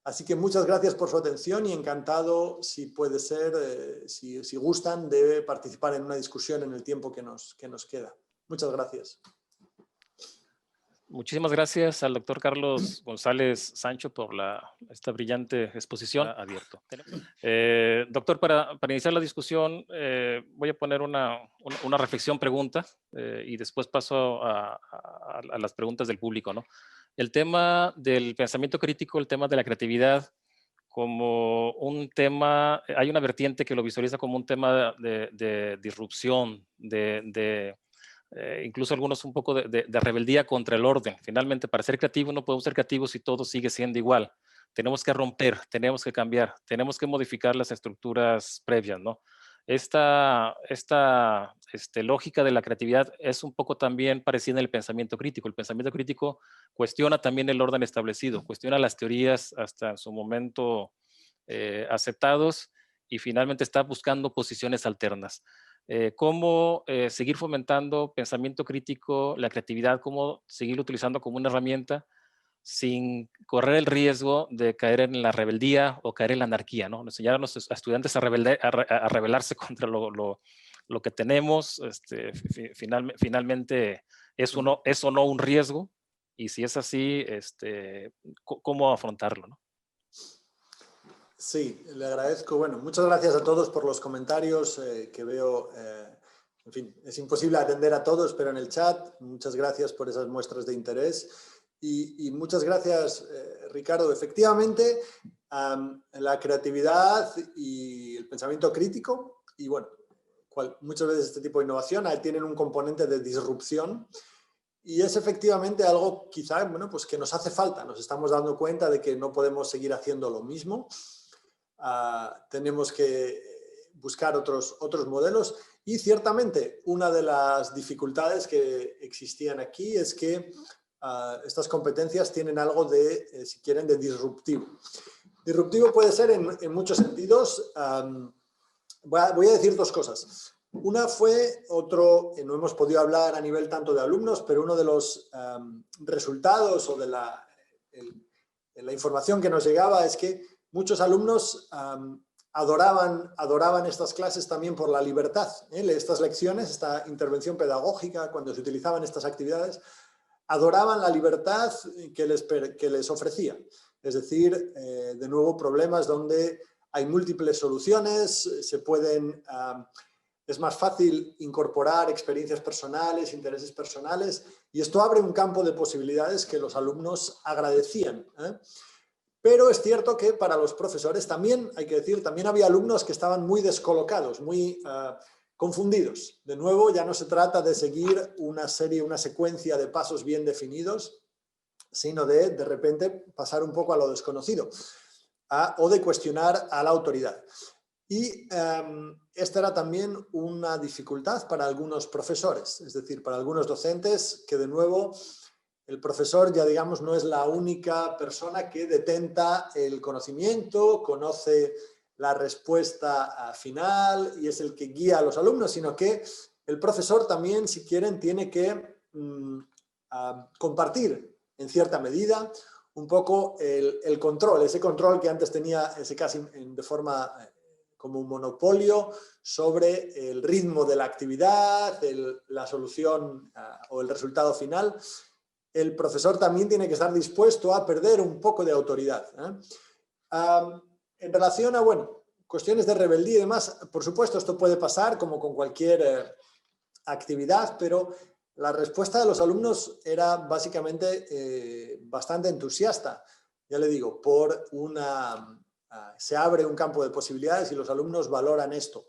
Así que muchas gracias por su atención y encantado, si puede ser, si gustan, de participar en una discusión en el tiempo que nos queda. Muchas gracias. Muchísimas gracias al doctor Carlos González Sancho por esta brillante exposición. Abierto. Doctor, para iniciar la discusión, voy a poner una reflexión, pregunta, y después paso a las preguntas del público, ¿no? El tema del pensamiento crítico, el tema de la creatividad, como un tema, hay una vertiente que lo visualiza como un tema de disrupción, incluso algunos un poco de rebeldía contra el orden. Finalmente, para ser creativo no podemos ser creativos si todo sigue siendo igual. Tenemos que romper, tenemos que cambiar, tenemos que modificar las estructuras previas, ¿no? Esta lógica de la creatividad es un poco también parecida en el pensamiento crítico. El pensamiento crítico cuestiona también el orden establecido, cuestiona las teorías hasta en su momento aceptados y finalmente está buscando posiciones alternas. Cómo seguir fomentando pensamiento crítico, la creatividad, cómo seguir utilizando como una herramienta sin correr el riesgo de caer en la rebeldía o caer en la anarquía, ¿no? Enseñar a los estudiantes a rebelarse contra lo que tenemos. Finalmente, ¿es o no un riesgo? Y si es así, ¿cómo afrontarlo, ¿no? Sí, le agradezco. Bueno, muchas gracias a todos por los comentarios que veo. En fin, es imposible atender a todos, pero en el chat, muchas gracias por esas muestras de interés. Y muchas gracias, Ricardo. Efectivamente, la creatividad y el pensamiento crítico, y bueno, muchas veces este tipo de innovación tienen un componente de disrupción. Y es efectivamente algo quizá, bueno, pues que nos hace falta. Nos estamos dando cuenta de que no podemos seguir haciendo lo mismo. Tenemos que buscar otros modelos y ciertamente una de las dificultades que existían aquí es que estas competencias tienen algo de, si quieren, de disruptivo. Disruptivo puede ser en muchos sentidos. Voy a decir dos cosas. Una fue no hemos podido hablar a nivel tanto de alumnos, pero uno de los resultados o de la información que nos llegaba es que muchos alumnos adoraban estas clases también por la libertad. Estas lecciones, esta intervención pedagógica, cuando se utilizaban estas actividades, adoraban la libertad que les ofrecía. Es decir, de nuevo, problemas donde hay múltiples soluciones, es más fácil incorporar experiencias personales, intereses personales, y esto abre un campo de posibilidades que los alumnos agradecían. Pero es cierto que para los profesores también, hay que decir, también había alumnos que estaban muy descolocados, muy confundidos. De nuevo, ya no se trata de seguir una secuencia de pasos bien definidos, sino de repente pasar un poco a lo desconocido o de cuestionar a la autoridad. Y esta era también una dificultad para algunos profesores, es decir, para algunos docentes que, de nuevo, el profesor ya, digamos, no es la única persona que detenta el conocimiento, conoce la respuesta final y es el que guía a los alumnos, sino que el profesor también, si quieren, tiene que compartir en cierta medida un poco el control, ese control que antes tenía casi de forma como un monopolio sobre el ritmo de la actividad, la solución o el resultado final. El profesor también tiene que estar dispuesto a perder un poco de autoridad. En relación a, bueno, cuestiones de rebeldía y demás, por supuesto, esto puede pasar como con cualquier actividad, pero la respuesta de los alumnos era básicamente bastante entusiasta. Ya le digo, se abre un campo de posibilidades y los alumnos valoran esto.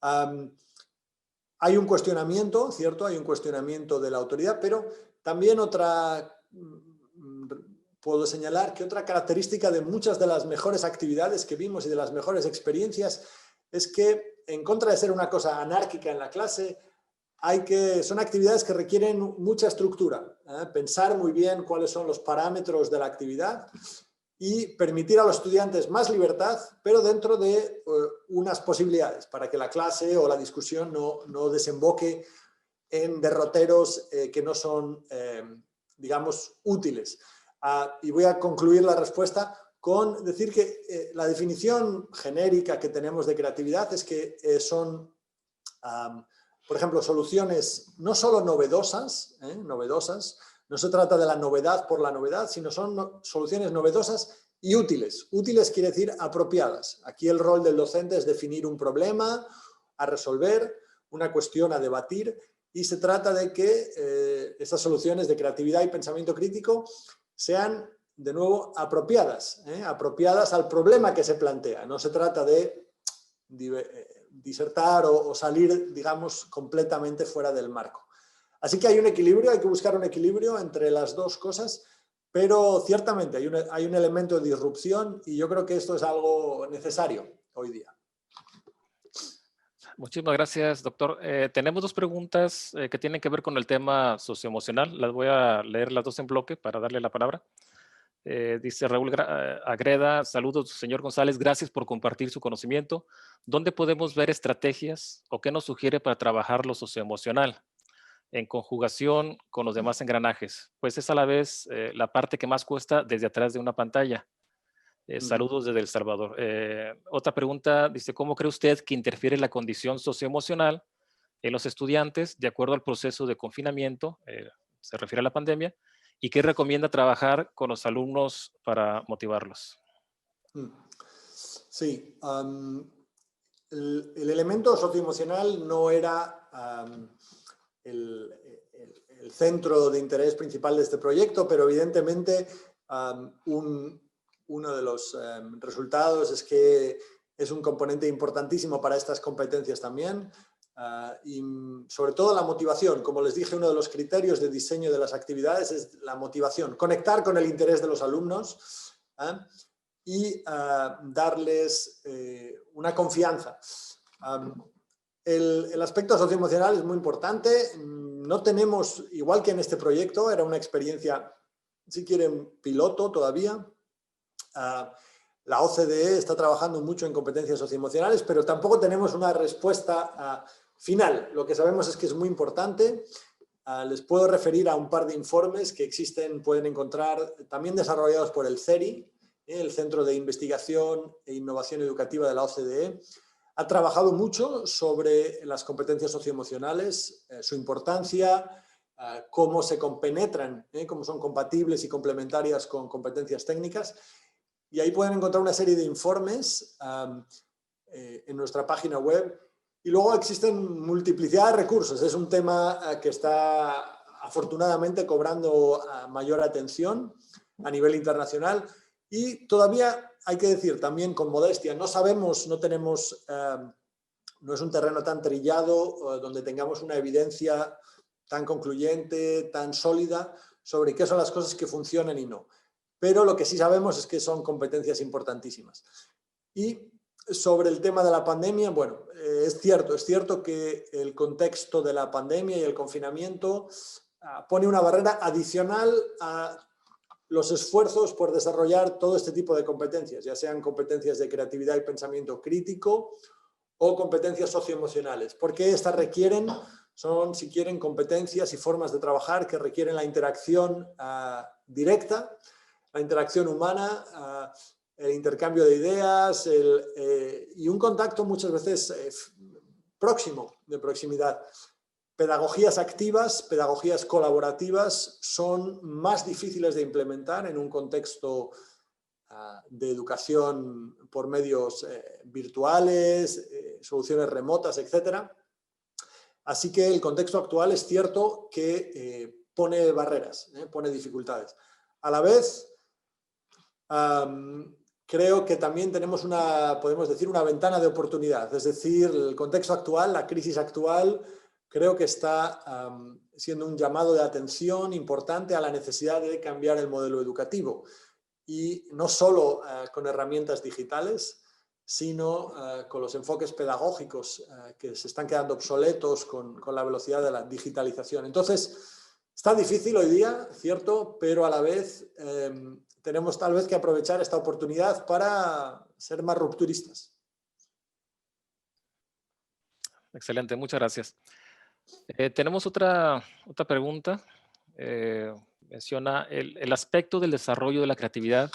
Hay un cuestionamiento, ¿cierto? Hay un cuestionamiento de la autoridad, pero también otra puedo señalar que otra característica de muchas de las mejores actividades que vimos y de las mejores experiencias es que, en contra de ser una cosa anárquica en la clase, son actividades que requieren mucha estructura, pensar muy bien cuáles son los parámetros de la actividad y permitir a los estudiantes más libertad, pero dentro de unas posibilidades, para que la clase o la discusión no desemboque en derroteros que no son, digamos, útiles. Y voy a concluir la respuesta con decir que la definición genérica que tenemos de creatividad es que son, por ejemplo, soluciones no solo novedosas, no se trata de la novedad por la novedad, sino son soluciones novedosas y útiles. Útiles quiere decir apropiadas. Aquí el rol del docente es definir un problema a resolver, una cuestión a debatir, y se trata de que estas soluciones de creatividad y pensamiento crítico sean, de nuevo, apropiadas al problema que se plantea. No se trata de disertar o salir, digamos, completamente fuera del marco. Así que hay un equilibrio, hay que buscar un equilibrio entre las dos cosas, pero ciertamente hay un elemento de disrupción y yo creo que esto es algo necesario hoy día. Muchísimas gracias, doctor. Tenemos dos preguntas que tienen que ver con el tema socioemocional. Las voy a leer las dos en bloque para darle la palabra. Dice Raúl Agreda: saludos, señor González, gracias por compartir su conocimiento. ¿Dónde podemos ver estrategias o qué nos sugiere para trabajar lo socioemocional en conjugación con los demás engranajes? Pues es a la vez la parte que más cuesta desde atrás de una pantalla. Saludos desde El Salvador. Otra pregunta dice: ¿cómo cree usted que interfiere la condición socioemocional en los estudiantes de acuerdo al proceso de confinamiento? Se refiere a la pandemia. ¿Y qué recomienda trabajar con los alumnos para motivarlos? Sí, el elemento socioemocional no era el centro de interés principal de este proyecto, pero evidentemente uno de los resultados es que es un componente importantísimo para estas competencias también. Y sobre todo la motivación. Como les dije, uno de los criterios de diseño de las actividades es la motivación, conectar con el interés de los alumnos y darles una confianza. El aspecto socioemocional es muy importante. No tenemos, igual que en este proyecto, era una experiencia, si quieren, piloto todavía. La OCDE está trabajando mucho en competencias socioemocionales, pero tampoco tenemos una respuesta final. Lo que sabemos es que es muy importante. Les puedo referir a un par de informes que existen, pueden encontrar, también desarrollados por el CERI, el Centro de Investigación e Innovación Educativa de la OCDE. Ha trabajado mucho sobre las competencias socioemocionales, su importancia, cómo se compenetran, cómo son compatibles y complementarias con competencias técnicas. Y ahí pueden encontrar una serie de informes en nuestra página web. Y luego existen multiplicidad de recursos. Es un tema que está afortunadamente cobrando mayor atención a nivel internacional. Y todavía hay que decir también con modestia, no sabemos, no tenemos, no es un terreno tan trillado donde tengamos una evidencia tan concluyente, tan sólida sobre qué son las cosas que funcionan y no. Pero lo que sí sabemos es que son competencias importantísimas. Y sobre el tema de la pandemia, bueno, es cierto que el contexto de la pandemia y el confinamiento pone una barrera adicional a los esfuerzos por desarrollar todo este tipo de competencias, ya sean competencias de creatividad y pensamiento crítico o competencias socioemocionales, porque estas son, si quieren, competencias y formas de trabajar que requieren la interacción directa, la interacción humana, el intercambio de ideas y un contacto muchas veces próximo, de proximidad. Pedagogías activas, pedagogías colaborativas son más difíciles de implementar en un contexto de educación por medios virtuales, soluciones remotas, etc. Así que el contexto actual es cierto que pone barreras, pone dificultades. A la vez, creo que también tenemos podemos decir, una ventana de oportunidad. Es decir, el contexto actual, la crisis actual, creo que está siendo un llamado de atención importante a la necesidad de cambiar el modelo educativo. Y no solo con herramientas digitales, sino con los enfoques pedagógicos que se están quedando obsoletos con la velocidad de la digitalización. Entonces, está difícil hoy día, cierto, pero a la vez tenemos tal vez que aprovechar esta oportunidad para ser más rupturistas. Excelente, muchas gracias. Tenemos otra pregunta. Menciona el aspecto del desarrollo de la creatividad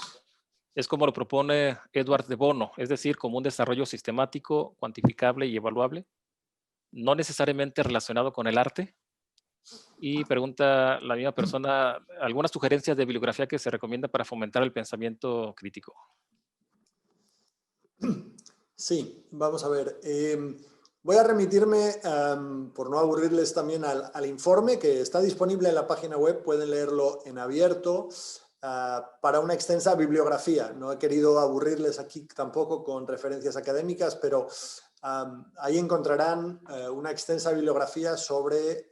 es como lo propone Edward de Bono, es decir, como un desarrollo sistemático, cuantificable y evaluable, no necesariamente relacionado con el arte. Y pregunta la misma persona, ¿algunas sugerencias de bibliografía que se recomienda para fomentar el pensamiento crítico? Sí, vamos a ver. Voy a remitirme, por no aburrirles también, al informe que está disponible en la página web, pueden leerlo en abierto, para una extensa bibliografía. No he querido aburrirles aquí tampoco con referencias académicas, pero ahí encontrarán una extensa bibliografía sobre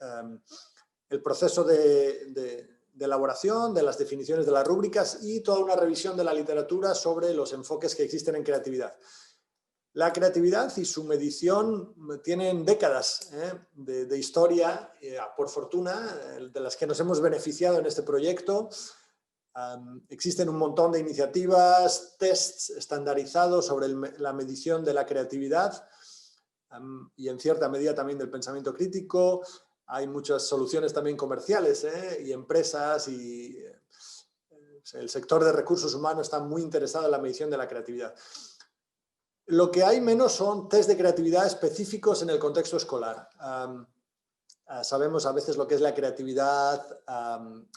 el proceso de elaboración, de las definiciones de las rúbricas y toda una revisión de la literatura sobre los enfoques que existen en creatividad. La creatividad y su medición tienen décadas de historia, por fortuna, de las que nos hemos beneficiado en este proyecto. Existen un montón de iniciativas, tests estandarizados sobre la medición de la creatividad y en cierta medida también del pensamiento crítico. Hay muchas soluciones también comerciales y empresas y el sector de recursos humanos está muy interesado en la medición de la creatividad. Lo que hay menos son test de creatividad específicos en el contexto escolar. Sabemos a veces lo que es la creatividad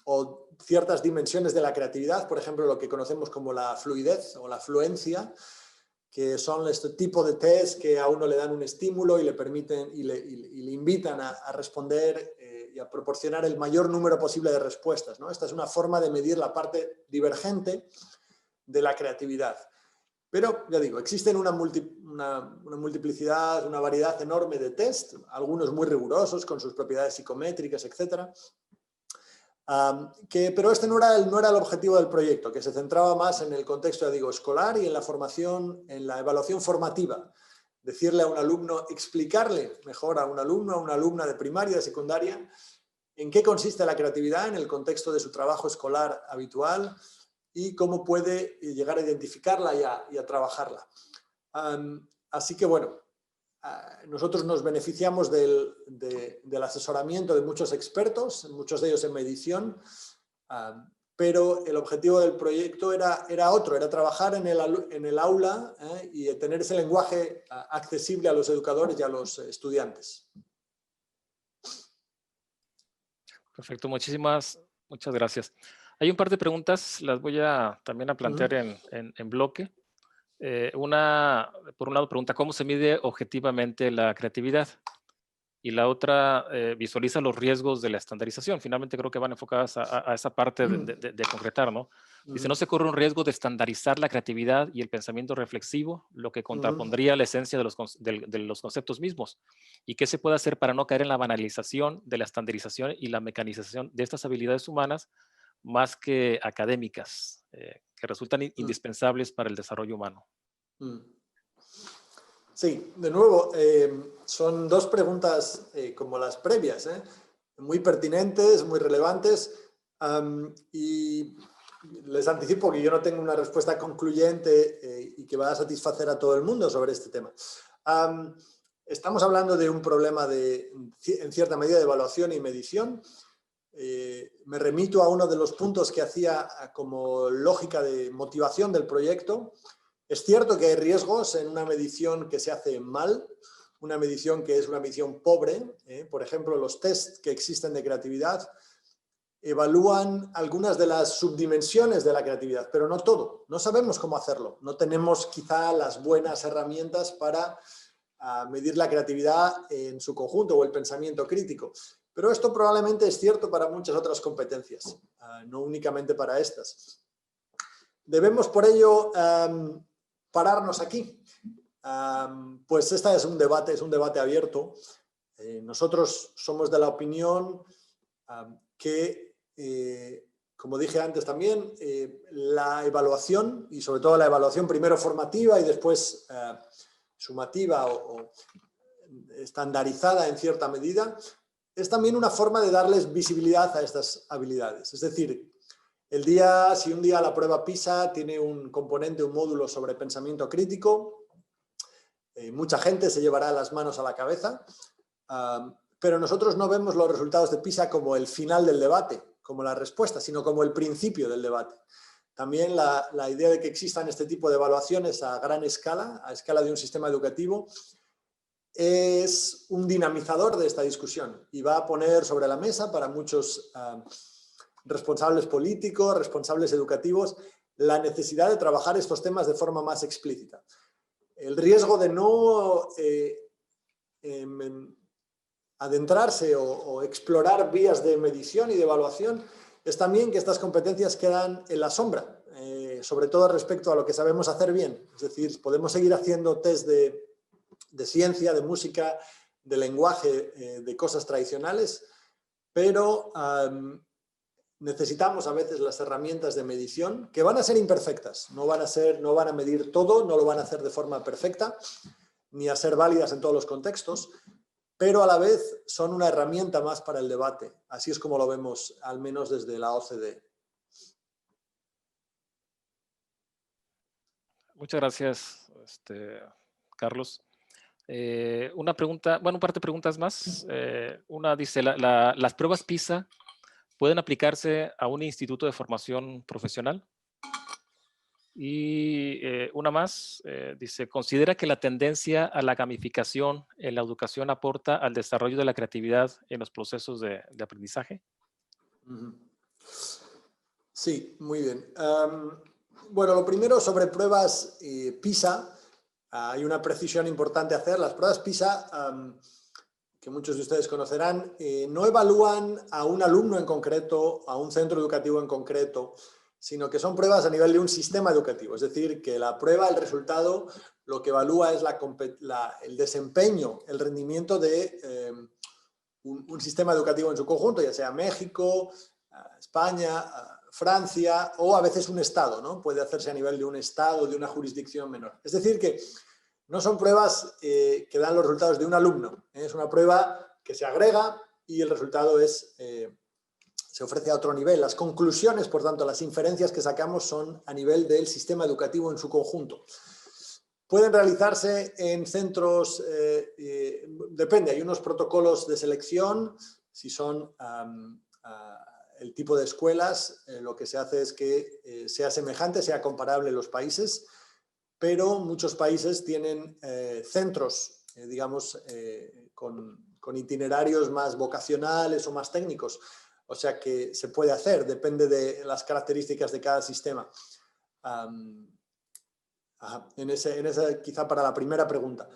o ciertas dimensiones de la creatividad, por ejemplo, lo que conocemos como la fluidez o la fluencia, que son este tipo de test que a uno le dan un estímulo y le permiten y le invitan a responder y a proporcionar el mayor número posible de respuestas, ¿no? Esta es una forma de medir la parte divergente de la creatividad. Pero, ya digo, existen una multiplicidad, una variedad enorme de test, algunos muy rigurosos con sus propiedades psicométricas, etc. Pero este no era el objetivo del proyecto, que se centraba más en el contexto, ya digo, escolar y en la formación, en la evaluación formativa. Decirle a un alumno, explicarle mejor a un alumno, a una alumna de primaria, de secundaria, en qué consiste la creatividad en el contexto de su trabajo escolar habitual, y cómo puede llegar a identificarla y a trabajarla. Así que, bueno, nosotros nos beneficiamos del asesoramiento de muchos expertos, muchos de ellos en medición, pero el objetivo del proyecto era otro, era trabajar en el aula y tener ese lenguaje accesible a los educadores y a los estudiantes. Perfecto, muchas gracias. Hay un par de preguntas, las voy también a plantear en bloque. Por un lado, pregunta cómo se mide objetivamente la creatividad. Y la otra visualiza los riesgos de la estandarización. Finalmente creo que van enfocadas a esa parte de concretar, ¿no? Dice, ¿no se corre un riesgo de estandarizar la creatividad y el pensamiento reflexivo, lo que contrapondría la esencia de los conceptos mismos? ¿Y qué se puede hacer para no caer en la banalización de la estandarización y la mecanización de estas habilidades humanas más que académicas, que resultan indispensables para el desarrollo humano? Sí, de nuevo, son dos preguntas como las previas, muy pertinentes, muy relevantes, y les anticipo que yo no tengo una respuesta concluyente y que va a satisfacer a todo el mundo sobre este tema. Estamos hablando de un problema en cierta medida de evaluación y medición. Me remito a uno de los puntos que hacía como lógica de motivación del proyecto. Es cierto que hay riesgos en una medición que se hace mal, una medición que es una medición pobre. Por ejemplo, los tests que existen de creatividad evalúan algunas de las subdimensiones de la creatividad, pero no todo. No sabemos cómo hacerlo. No tenemos quizá las buenas herramientas para medir la creatividad en su conjunto o el pensamiento crítico. Pero esto probablemente es cierto para muchas otras competencias, no únicamente para estas. Debemos por ello pararnos aquí. Pues este es un debate abierto. Nosotros somos de la opinión que, como dije antes también, la evaluación, y sobre todo la evaluación primero formativa y después sumativa o estandarizada en cierta medida, es también una forma de darles visibilidad a estas habilidades. Es decir, si un día la prueba PISA tiene un componente, un módulo sobre pensamiento crítico, mucha gente se llevará las manos a la cabeza, pero nosotros no vemos los resultados de PISA como el final del debate, como la respuesta, sino como el principio del debate. También la idea de que existan este tipo de evaluaciones a gran escala, a escala de un sistema educativo, es un dinamizador de esta discusión y va a poner sobre la mesa para muchos responsables políticos, responsables educativos, la necesidad de trabajar estos temas de forma más explícita. El riesgo de no adentrarse o explorar vías de medición y de evaluación es también que estas competencias quedan en la sombra, sobre todo respecto a lo que sabemos hacer bien. Es decir, podemos seguir haciendo test de ciencia, de música, de lenguaje, de cosas tradicionales, pero necesitamos a veces las herramientas de medición, que van a ser imperfectas, no van a medir todo, no lo van a hacer de forma perfecta, ni a ser válidas en todos los contextos, pero a la vez son una herramienta más para el debate. Así es como lo vemos, al menos desde la OCDE. Muchas gracias, Carlos. Una pregunta, bueno, un par de preguntas más. Una dice, ¿las pruebas PISA pueden aplicarse a un instituto de formación profesional? Y una más, dice, ¿considera que la tendencia a la gamificación en la educación aporta al desarrollo de la creatividad en los procesos de aprendizaje? Sí, muy bien. Bueno, lo primero sobre pruebas PISA, hay una precisión importante a hacer. Las pruebas PISA, que muchos de ustedes conocerán, no evalúan a un alumno en concreto, a un centro educativo en concreto, sino que son pruebas a nivel de un sistema educativo. Es decir, que la prueba, el resultado, lo que evalúa es el desempeño, el rendimiento de un sistema educativo en su conjunto, ya sea México, España, Francia o a veces un estado, ¿no? Puede hacerse a nivel de un estado, de una jurisdicción menor. Es decir, que no son pruebas que dan los resultados de un alumno. Es una prueba que se agrega y el resultado se ofrece a otro nivel. Las conclusiones, por tanto, las inferencias que sacamos son a nivel del sistema educativo en su conjunto. Pueden realizarse en centros, depende, hay unos protocolos de selección, si son el tipo de escuelas, lo que se hace es que sea semejante, sea comparable en los países, pero muchos países tienen centros, digamos, con itinerarios más vocacionales o más técnicos. O sea que se puede hacer, depende de las características de cada sistema. En esa quizá para la primera pregunta.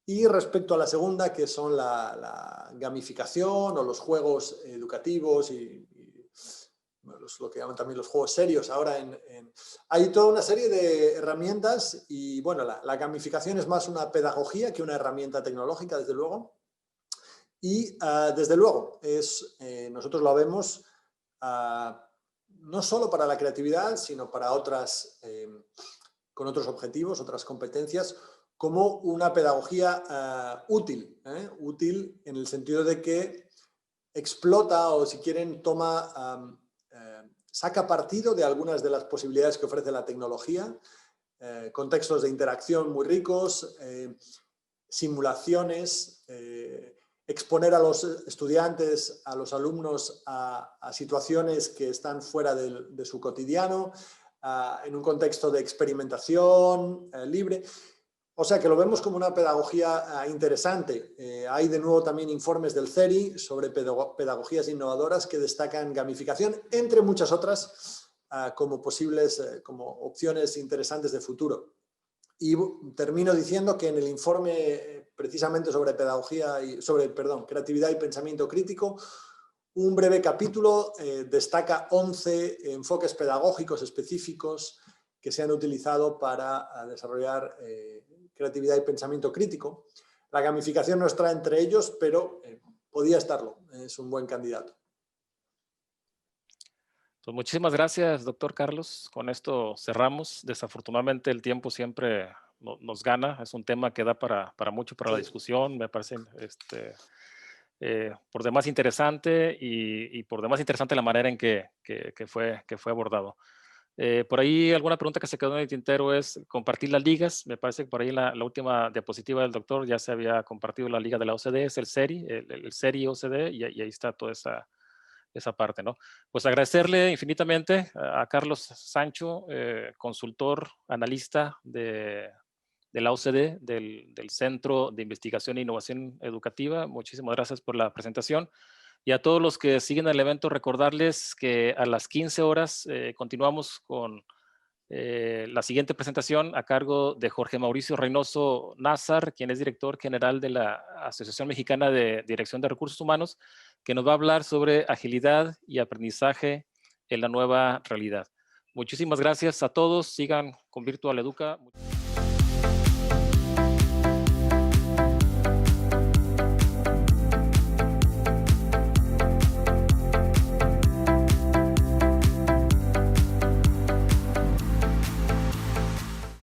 Y respecto a la segunda, que son la gamificación o los juegos educativos y lo que llaman también los juegos serios. Ahora hay toda una serie de herramientas y bueno, la gamificación es más una pedagogía que una herramienta tecnológica, desde luego. Y desde luego, nosotros lo vemos no solo para la creatividad, sino para con otros objetivos, otras competencias, como una pedagogía útil. Útil en el sentido de que explota o, si quieren, saca partido de algunas de las posibilidades que ofrece la tecnología, contextos de interacción muy ricos, simulaciones, exponer a los estudiantes, a los alumnos a situaciones que están fuera de su cotidiano, en un contexto de experimentación libre. O sea que lo vemos como una pedagogía interesante. Hay de nuevo también informes del CERI sobre pedagogías innovadoras que destacan gamificación, entre muchas otras, como como opciones interesantes de futuro. Y termino diciendo que en el informe precisamente sobre creatividad y pensamiento crítico, un breve capítulo destaca 11 enfoques pedagógicos específicos que se han utilizado para desarrollar creatividad y pensamiento crítico. La gamificación no está entre ellos, pero podía estarlo. Es un buen candidato. Pues muchísimas gracias, doctor Carlos. Con esto cerramos. Desafortunadamente el tiempo siempre nos gana. Es un tema que da para mucho, para la discusión. Me parece por demás interesante y por demás interesante la manera en que fue abordado. Por ahí alguna pregunta que se quedó en el tintero es compartir las ligas. Me parece que por ahí la última diapositiva del doctor ya se había compartido la liga de la OCDE, es el CERI, el CERI OCDE, y ahí está toda esa parte, ¿no? Pues agradecerle infinitamente a Carlos Sancho, consultor, analista de la OCDE, del Centro de Investigación e Innovación Educativa. Muchísimas gracias por la presentación. Y a todos los que siguen el evento, recordarles que a las 15 horas continuamos con la siguiente presentación a cargo de Jorge Mauricio Reynoso Nazar, quien es director general de la Asociación Mexicana de Dirección de Recursos Humanos, que nos va a hablar sobre agilidad y aprendizaje en la nueva realidad. Muchísimas gracias a todos. Sigan con Virtual Educa.